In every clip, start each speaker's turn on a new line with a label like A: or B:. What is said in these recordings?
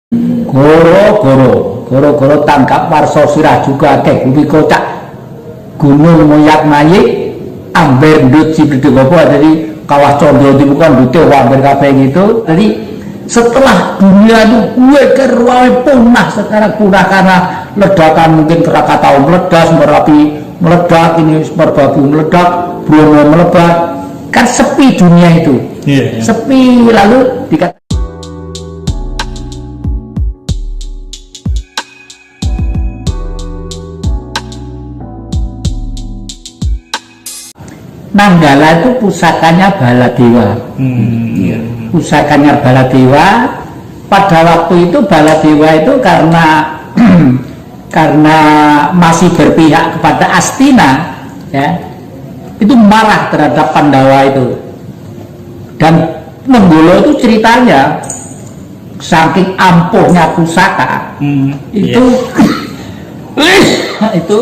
A: Goro tanggap warso sirah juga akeh bumi kocak gunung moyak naik amber ndut cibidu gopo. Jadi kawah condro di bukan dute amber kabeh gitu. Jadi setelah dunia itu gue keruai punah, sekarang punah karena ledakan, mungkin Krakatau meledak, Merapi meledak, ini Merbabu meledak, Bromo meledak, kan sepi dunia itu. Sepi. Lalu dikatakan Nanggala itu pusakanya Baladewa. Pusakanya Baladewa. Pada waktu itu Baladewa itu karena masih berpihak kepada Astina, ya, itu marah terhadap Pandawa itu. Dan Nenggala itu ceritanya saking ampuhnya pusaka itu itu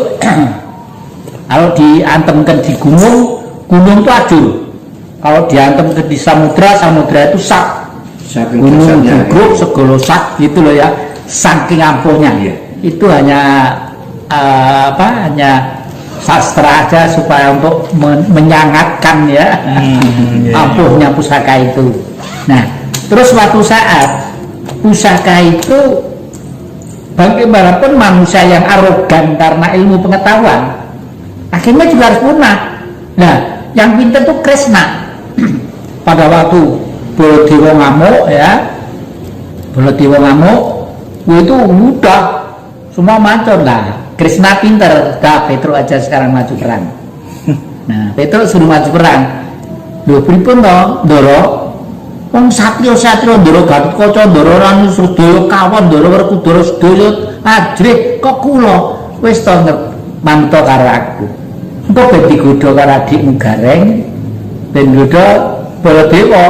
A: kalau diantemkan di gunung itu ajur, kalau diantemkan di samudra itu sak, gunung gugur segala sak gitu loh ya, saking ampuhnya. Itu hanya hanya sastra aja supaya untuk menyangatkan ya ampuhnya pusaka itu. Nah, terus suatu saat pusaka itu bagaimanapun manusia yang arogan karena ilmu pengetahuan akhirnya juga harus punah. Nah, yang pintar itu Kresna. Pada waktu Baladewa ngamuk ya, Baladewa ngamuk itu mudah semua mancur lah. Kresna pinter, dah Petro aja sekarang maju perang. Nah, Petro suruh maju perang. Lho pripun to, Ndara? Wong satya Ndara Gatotkaca, Ndara Ranu Sudaya kawon, Ndara Werkudara sedaya ajrih kok kula wis to manto karo aku. Engko ben digodha karo adikmu Gareng, ben nggodha Baladewa.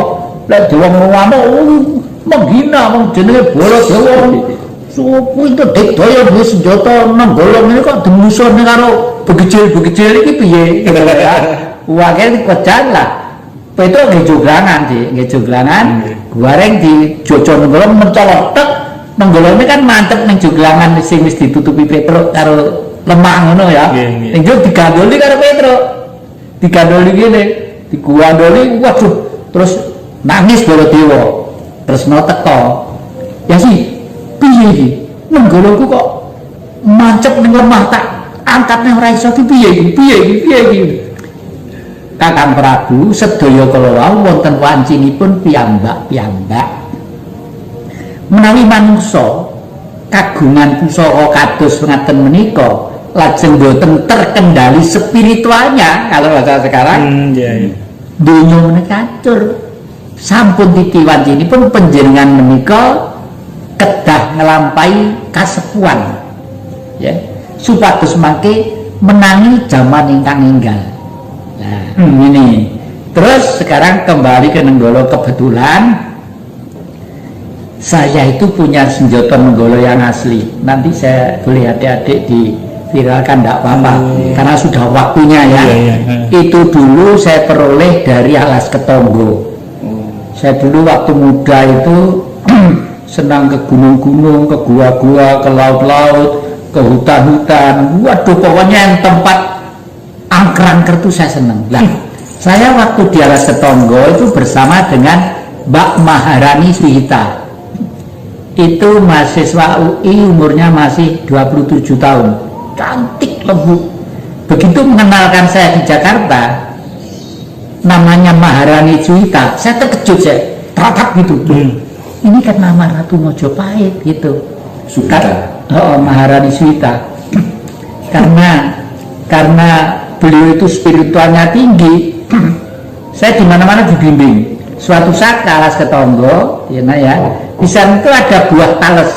A: Lek dewa ngamuk menghina wong jenenge Baladewa. Sopo itu dikdaya duwe senjata Nenggala ini kok demusone karo begejil-begejil iki piye? Wah, kene dikejan lah. Petro nggih joglangan sih, nggih joglangan. Gareng di jojo Nenggala mencolot tek. Nenggala ini kan mantep ning joglangan sing wis ditutupi Petro karo lemah ngono ya. Ning yo digandoli karo Petro. Digandoli ngene, digandoli waduh, terus nangis Baladewa. Tresna teka. Ya sih piye iki? Nenggalaku kok mancep ning lemah tak angkatne ora iso iki piye iki? Kakang Prabu sedaya kala wau wonten wancinipun piyambak-piyambak. Menawi manungsa kagungan pusaka kados ngaten menika lajeng boten terkendali spiritualnya, kalau bahasa sekarang donya menika hancur. Sampun titi wancinipun panjenengan menika kedah ngelampahi kasepuan ya, supados mangke menangi zaman ingkang enggal. Nah, ini terus sekarang kembali ke Nenggala. Kebetulan saya itu punya senjata Nenggala yang asli. Nanti saya boleh adik-adik diviralkan, tidak apa-apa karena sudah waktunya ya. Itu dulu saya peroleh dari Alas Ketonggo. Saya dulu waktu muda itu senang ke gunung-gunung, ke gua-gua, ke laut-laut, ke hutan-hutan. Waduh, pokoknya yang tempat angker-angker itu saya senang. Nah, saya waktu di Alas Ketonggo itu bersama dengan Mbak Maharani Swihita. Itu mahasiswa UI, umurnya masih 27 tahun. Cantik, lembut. Begitu mengenalkan saya di Jakarta, namanya Maharani Swihita, saya terkejut, saya teratap gitu. Ini kan nama Ratu Mojopahit gitu. Maharani Swihita. karena beliau itu spiritualnya tinggi, saya di mana-mana dibimbing. Suatu saat ke Alas Ketonggo, ya, di sana itu ada buah tales,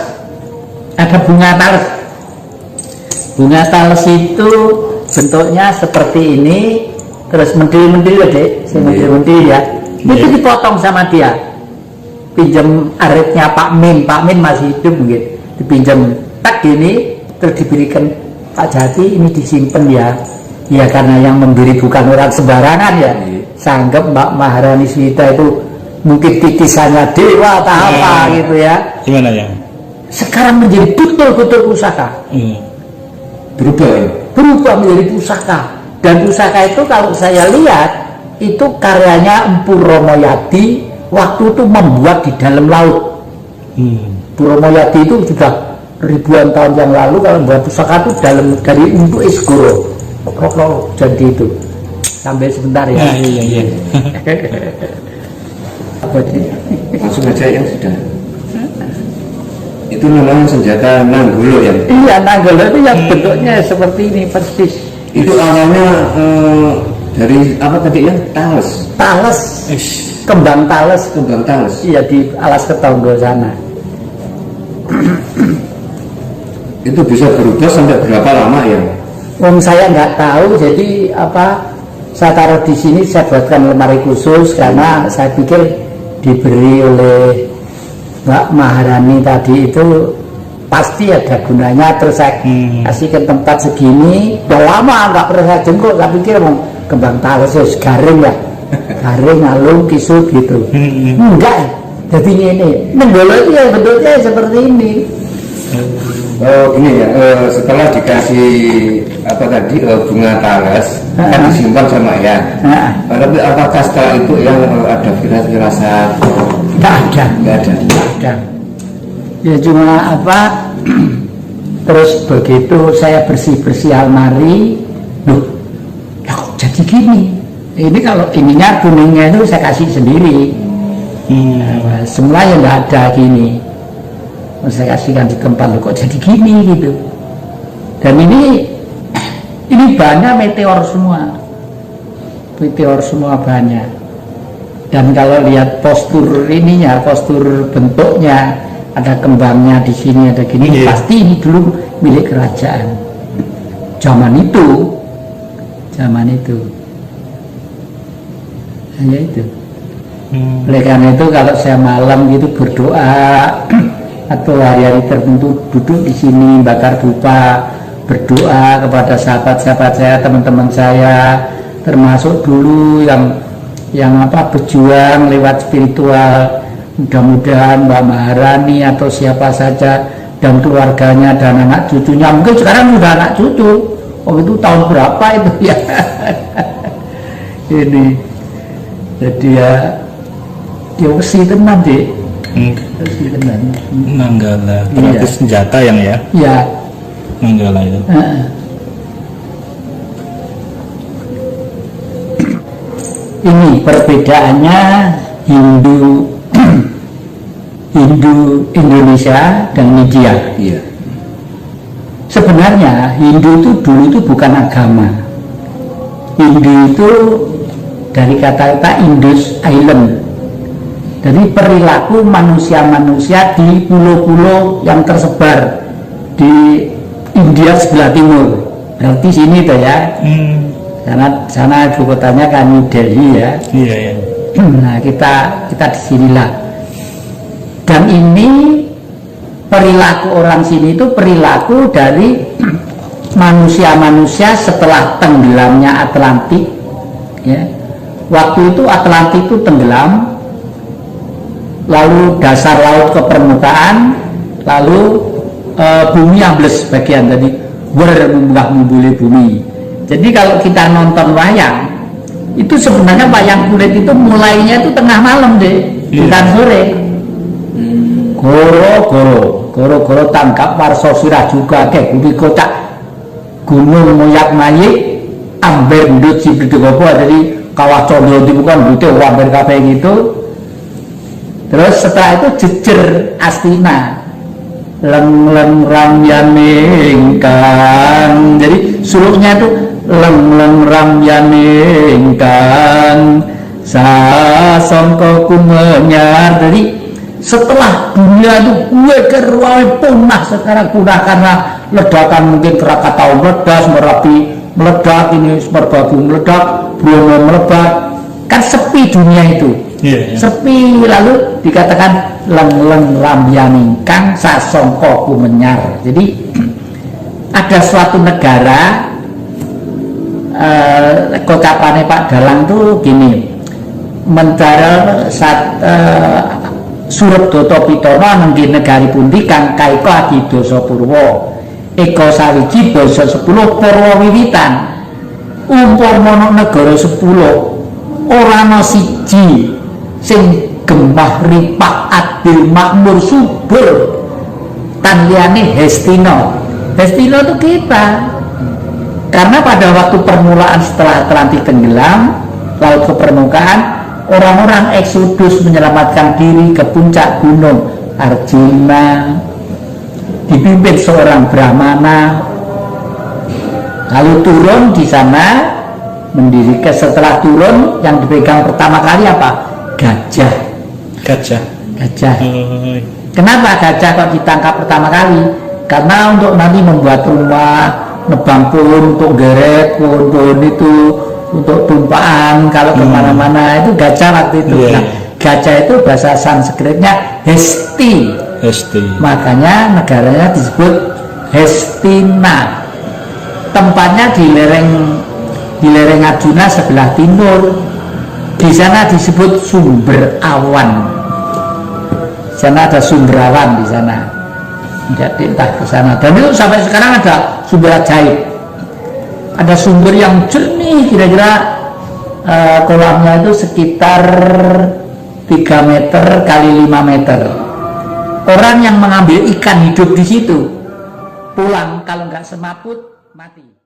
A: ada bunga tales. Bunga tales itu bentuknya seperti ini, terus menteri-menteri ya. Itu dipotong sama dia. Pinjam aritnya Pak Min masih hidup mungkin, dipinjam tak gini, terus diberikan Pak Jati, ini disimpan ya. Ya karena yang memberi bukan orang sembarangan ya. Sanggep Mbak Maharani Swihita itu mungkin titisannya dewa atau apa gitu ya.
B: Gimana ya?
A: sekarang menjadi betul-betul pusaka.
B: Berubah ya?
A: Berubah menjadi pusaka. Dan pusaka itu kalau saya lihat itu karyanya Empu Romoyadi waktu itu membuat di dalam laut. Empu Romoyadi itu sudah ribuan tahun yang lalu kalau membuat pusaka itu dari untuk Isgoro jadi itu sampai sebentar ya.
B: Iya. Langsung aja yang sudah. Itu namanya senjata Nanggolo ya?
A: Iya, Nanggolo itu yang bentuknya seperti ini persis.
B: Itu awalnya dari apa tadi ya? Tales. Kembang tales.
A: Iya, di Alas Ketonggo sana.
B: Itu bisa berubah sampai berapa lama ya?
A: Saya nggak tahu, jadi saya taruh di sini, saya buatkan lemari khusus karena saya pikir diberi oleh Mbak Maharani tadi itu pasti ada gunanya, terus saya kasihkan tempat segini. Udah lama nggak pernah saya jengkok, saya pikir mau kembang tales garing ya, garing ngalung kisut gitu. Enggak, jadi ini Nanggolo itu ya bentuknya seperti ini.
B: Oh gini ya, setelah dikasih apa tadi bunga tales kan disimpan sama ya. Tapi apakah setelah itu yang ada firasat?
A: Nggak ada. Ya cuma terus begitu saya bersih almari, loh, ya kok jadi gini? Ini kalau ininya kuningnya itu saya kasih sendiri. Semua yang nggak ada gini. Saya kasihkan di tempat, kok jadi gini gitu. Dan ini bahannya meteor semua bahannya. Dan kalau lihat postur ininya, postur bentuknya, ada kembangnya di sini, ada gini, pasti ini dulu milik kerajaan zaman itu. Hanya itu. Oleh karena itu kalau saya malam gitu berdoa atau hari-hari tertentu duduk di sini bakar dupa, berdoa kepada sahabat-sahabat saya, teman-teman saya, termasuk dulu yang berjuang lewat spiritual. Mudah-mudahan Mbak Maharani atau siapa saja dan keluarganya dan anak cucunya, mungkin sekarang sudah anak cucu. Itu tahun berapa itu ya? Ini jadi ya wesi tenan deh.
C: Nanggala berarti senjata yang ya?
A: Iya.
C: Nanggala itu.
A: Ini perbedaannya Hindu Indonesia dan India.
B: Iya.
A: Sebenarnya Hindu itu dulu itu bukan agama. Hindu itu dari kata-kata Indus Island. Dari perilaku manusia-manusia di pulau-pulau yang tersebar di India sebelah timur. Berarti sini tuh ya. Karena sana ibu kotanya kan New Delhi ya.
C: Iya.
A: Nah kita di sinilah. Dan ini perilaku orang sini itu perilaku dari manusia-manusia setelah tenggelamnya Atlantik. Ya. Waktu itu Atlantik itu tenggelam. Lalu dasar laut ke permukaan, lalu bumi ambles bagian tadi membuli bumi. Jadi kalau kita nonton wayang, itu sebenarnya wayang kulit itu mulainya itu tengah malam deh, bukan sore. Goro tangkap warso sirah juga ke bumi kocak gunung moyak mayik amber ndut si berdegopo, jadi kawah condro itu bukan gitu amber kafe gitu. Terus setelah itu jejer Astina leng ramyaningkan, jadi suruhnya itu leng ramyaningkan sasongko kumenyar. Jadi setelah dunia itu gue keruai punah, sekarang punah karena ledakan mungkin Krakatau meledak, Merapi meledak, ini Merbabu meledak, Bromo meledak, kan sepi dunia itu. Sepi, lalu dikatakan leng ramyaningkang sasongko kumenyar. Jadi ada suatu negara, kocapannya Pak Dalang tuh gini, mentara Surebdata Pitana nenggih negari pundi kang kaika adidasa Purwa. Eka sawiji basa 10 Purwa wiwitan. Umpama ana negara 10 ora ana siji sing gemah ripak adil makmur subur tan liyane Hestina. Hestina itu kita, karena pada waktu permulaan setelah Atlantik tenggelam laut ke permukaan, orang-orang eksodus menyelamatkan diri ke puncak gunung Arjuna dipimpin seorang Brahmana, lalu turun di sana mendirikan. Setelah turun yang dipegang pertama kali apa? Gajah. Kenapa gajah kok ditangkap pertama kali? Karena untuk nanti membuat rumah, nebang pohon untuk geret, pohon-pohon itu untuk tumpaan kalau kemana-mana, itu gajah waktu itu. Nah, gajah itu bahasa Sanskritnya Hesti. Makanya negaranya disebut Hestina. Tempatnya di lereng Arjuna sebelah timur. Di sana disebut sumber awan. Di sana ada sumber awan di sana. Jadi entah ke sana. Dan itu sampai sekarang ada sumber ajaib. Ada sumber yang jernih, kira-kira kolamnya itu sekitar 3 meter kali 5 meter. Orang yang mengambil ikan hidup di situ pulang kalau nggak semaput mati.